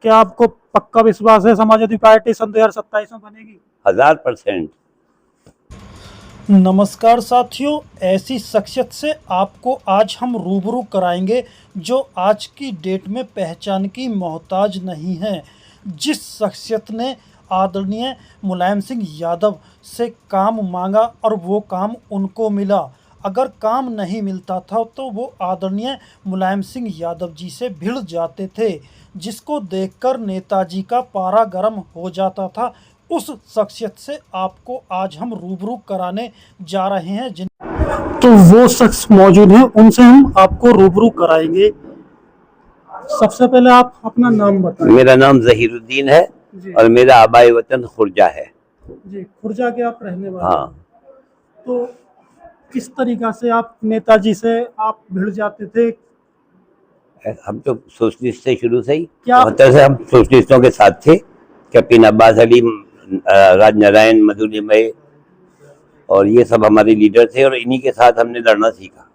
क्या आपको पक्का विश्वास है समाजवादी पार्टी सन 2027 में बनेगी? 1000%। नमस्कार साथियों, ऐसी शख्सियत से आपको आज हम रूबरू कराएंगे जो आज की डेट में पहचान की मोहताज नहीं है। जिस शख्सियत ने आदरणीय मुलायम सिंह यादव से काम मांगा और वो काम उनको मिला। अगर काम नहीं मिलता था तो वो आदरणीय मुलायम सिंह यादव जी से भिड़ जाते थे, जिसको देखकर नेताजी का पारा गर्म हो जाता था। उस शख्सियत से आपको आज हम रूबरू कराने जा रहे हैं। तो वो शख्स मौजूद हैं, उनसे हम आपको रूबरू कराएंगे। सबसे पहले आप अपना नाम बताएं। मेरा नाम जहीरुद्दीन है और मेरा आबाई वतन खुर्जा है जी। खुर्जा के आप रहने वाले हाँ। हैं। तो किस तरीका से आप नेताजी से आप भिड़ जाते थे? हम तो सोशलिस्ट थे शुरू से ही। क्या 72 से हम सोशलिस्टों के साथ थे। कैप्टन अब्बास अली, राजनारायण, मधुलिमय और ये सब हमारे लीडर थे और इन्हीं के साथ हमने लड़ना सीखा।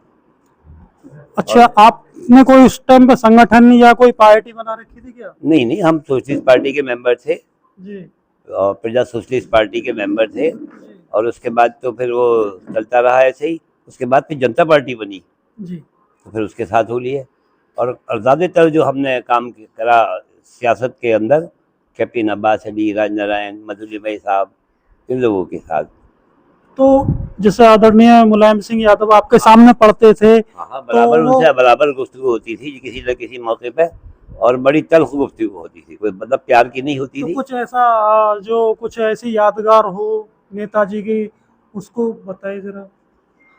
अच्छा, आपने कोई उस टाइम पे संगठन या कोई पार्टी बना रखी थी क्या? नहीं, हम सोशलिस्ट पार्टी के मेंबर थे जी। और प्रजा सोशलिस्ट पार्टी के मेंबर थे और उसके बाद तो फिर वो चलता रहा ऐसे ही। उसके बाद फिर जनता पार्टी बनी जी। तो फिर उसके साथ हो लिए और ज़्यादातर जो हमने काम करा सियासत के अंदर कैप्टन अब्बास अली, राजनारायण, मधुलिमय साहब, इन लोगों के साथ। तो जैसे आदरणीय मुलायम सिंह यादव आपके सामने पढ़ते थे। हाँ, बराबर उनसे बराबर गुफ्तगू होती थी किसी न किसी मौके पे और बड़ी तल्ख गुफ्तगू होती थी, कोई मतलब प्यार की नहीं होती तो थी। कुछ ऐसा जो कुछ ऐसी यादगार हो नेताजी की, उसको बताइए जरा।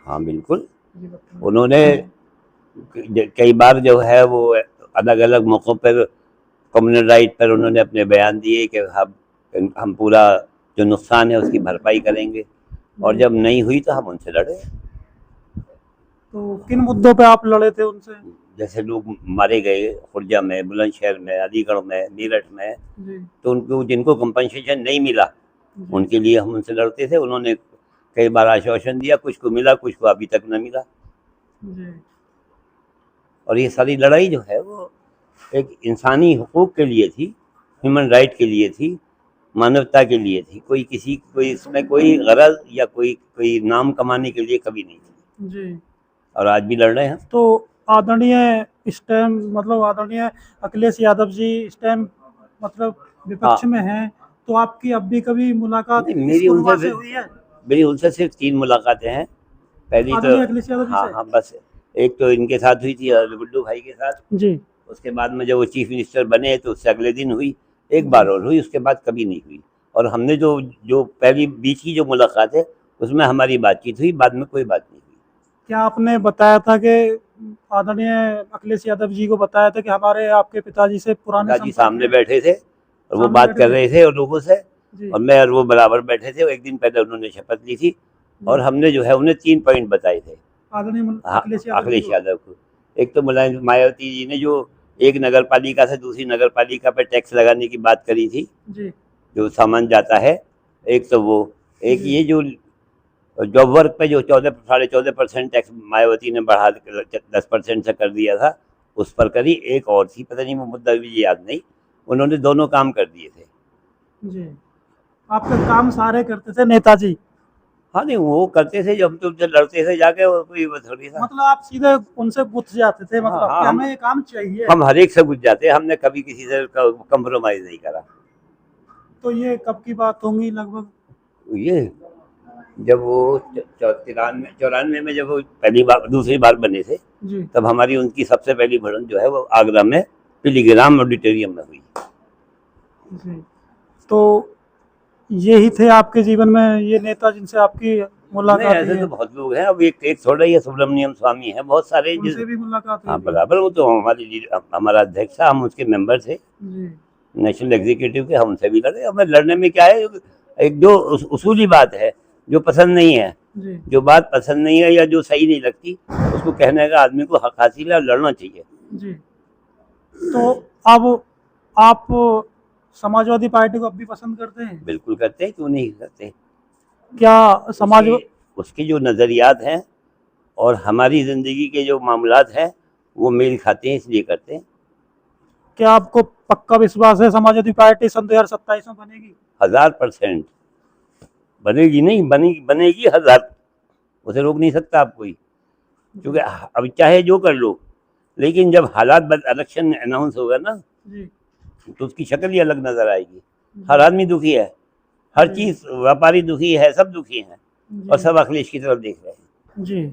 हाँ बिल्कुल, जी बताइए। उन्होंने कई बार जो है वो अलग अलग मौक़ों पर कम्युनल राइट पर उन्होंने अपने बयान दिए कि हम पूरा जो नुकसान है उसकी भरपाई करेंगे और जब नहीं हुई तो हम उनसे लड़े। तो किन मुद्दों पे आप लड़े थे उनसे? जैसे लोग मारे गए खुर्जा में, बुलंदशहर में, अलीगढ़ में, मेरठ में, तो उनको जिनको कंपनसेशन नहीं मिला उनके लिए हम उनसे लड़ते थे। उन्होंने कई बार आश्वासन दिया, कुछ को मिला, कुछ को अभी तक न मिला। और ये सारी लड़ाई जो है वो एक इंसानी हुकूक के लिए थी, ह्यूमन राइट के लिए थी, मानवता के लिए थी। कोई इसमें कोई गरज या कोई नाम कमाने के लिए कभी नहीं थी जी। और आज भी लड़ रहे हैं। तो आदरणीय इस टाइम मतलब आदरणीय अखिलेश यादव जी इस टाइम मतलब विपक्ष में हैं, तो आपकी अब भी कभी मुलाकात मेरी उनसे सिर्फ 3 मुलाकातें हैं। पहली तो अखिलेश यादव जी से? हाँ बस एक तो इनके साथ हुई थी गुड्डू भाई के साथ जी। उसके बाद में जब वो चीफ मिनिस्टर बने तो उससे अगले दिन हुई, एक बार और हुई, उसके बाद कभी नहीं हुई। और हमने जो पहली बीच की जो मुलाकात है उसमें हमारी बातचीत हुई, बाद में कोई बात नहीं हुई। क्या आपने बताया था कि आदरणीय अखिलेश यादव जी को बताया था कि हमारे आपके पिताजी से पुराने पिताजी सामने बैठे थे और वो बात कर रहे थे और लोगों से, और मैं और वो बराबर बैठे थे। एक दिन पहले उन्होंने शपथ ली थी और हमने जो है उन्हें 3 पॉइंट बताए थे अखिलेश यादव को। एक तो मुलायम मायावती जी ने जो एक नगर पालिका से दूसरी नगर पालिका पर टैक्स लगाने की बात करी थी जी। जो सामान जाता है, एक तो वो, एक ये जो जॉब वर्क पे जो 14.5% टैक्स मायावती ने बढ़ा 10% से कर दिया था, उस पर करी। एक और थी, पता नहीं वो मुद्दा भी याद नहीं। उन्होंने दोनों काम कर दिए थे जी। आपके काम सारे करते थे नेताजी? हाँ नहीं, वो करते थे जब हम तो लड़ते थे जाके, और कोई थोड़ी था। मतलब आप सीधे उनसे गुथ जाते थे मतलब कि हमें ये काम चाहिए? हम हर एक से गुथ जाते, हमने कभी किसी से कंप्रोमाइज नहीं करा। तो ये कब की बात होंगी लगभग? ये जब वो 94 में जब वो दूसरी बार बने थे जी। तब हमारी उनकी सबसे पहली भिड़ंत जो है वो आगरा में पिलीग्राम ऑडिटोरियम में हुई जी। तो यही थे आपके जीवन में ये नेता जिनसे आपकी मुलाकात? ऐसे तो बहुत लोग हैं, अब एक थोड़ा ही सुब्रमण्यम स्वामी है, बहुत सारे उनसे भी मुलाकात हुई? हाँ बराबर, वो तो हमारा अध्यक्ष था, हम उसके मेंबर थे जी। नेशनल एग्जीक्यूटिव के, हम उनसे भी लड़े। हमें लड़ने में क्या है, एक जो उसूली बात है जो पसंद नहीं है जी। जो बात पसंद नहीं है या जो सही नहीं लगती उसको कहने का आदमी को हक हासिल है, लड़ना चाहिए जी। तो अब आप समाजवादी पार्टी को अब भी पसंद करते हैं? बिल्कुल करते हैं, क्यों नहीं करते। क्या समाज उसकी जो नज़रियात हैं और हमारी ज़िंदगी के जो मामलात हैं वो मेल खाते हैं, इसलिए करते हैं। क्या आपको पक्का विश्वास है समाजवादी पार्टी सन 2027 में बनेगी? 1000% बनेगी, नहीं बनेगी 1000, उसे रोक नहीं सकता आप कोई, क्योंकि अब चाहे जो कर लो, लेकिन जब हालात इलेक्शन अनाउंस होगा ना जी तो उसकी शक्ल ही अलग नजर आएगी। हर आदमी दुखी है, हर चीज, व्यापारी दुखी है, सब दुखी हैं और सब अखिलेश की तरफ देख रहे हैं। जी।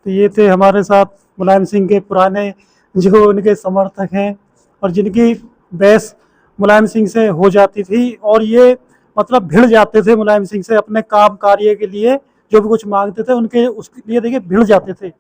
तो ये थे हमारे साथ मुलायम सिंह के पुराने जो उनके समर्थक हैं और जिनकी बहस मुलायम सिंह से हो जाती थी और ये मतलब भिड़ जाते थे मुलायम सिंह से अपने काम कार्य के लिए, जो भी कुछ मांगते थे उनके उसके लिए देखिए भिड़ जाते थे।